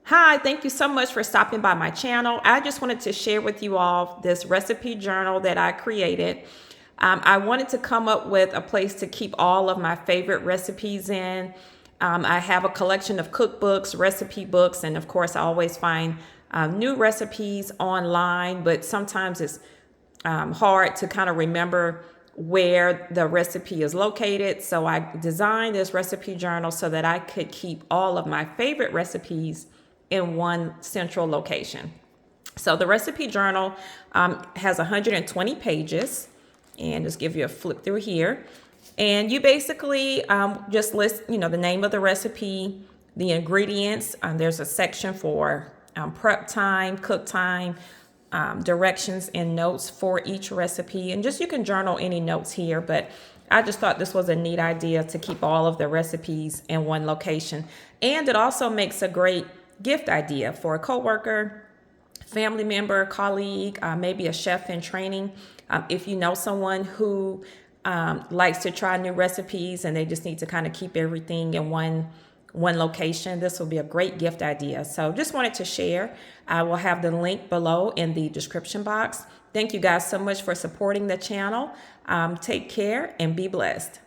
Hi, thank you so much for stopping by my channel. I just wanted to share with you all this recipe journal that I created. I wanted to come up with a place to keep all of my favorite recipes in. I have a collection of cookbooks, recipe books, and of course I always find new recipes online, but sometimes it's hard to kind of remember where the recipe is located. So I designed this recipe journal so that I could keep all of my favorite recipes in one central location. So the recipe journal has 120 pages, and just give you a flip through here. And you basically just list, the name of the recipe, the ingredients. There's a section for prep time, cook time, directions and notes for each recipe. And just you can journal any notes here, but I just thought this was a neat idea to keep all of the recipes in one location. And it also makes a great gift idea for a coworker, family member, colleague, maybe a chef in training. If you know someone who likes to try new recipes and they just need to kind of keep everything in one location, this will be a great gift idea. So just wanted to share. I will have the link below in the description box. Thank you guys so much for supporting the channel. Take care and be blessed.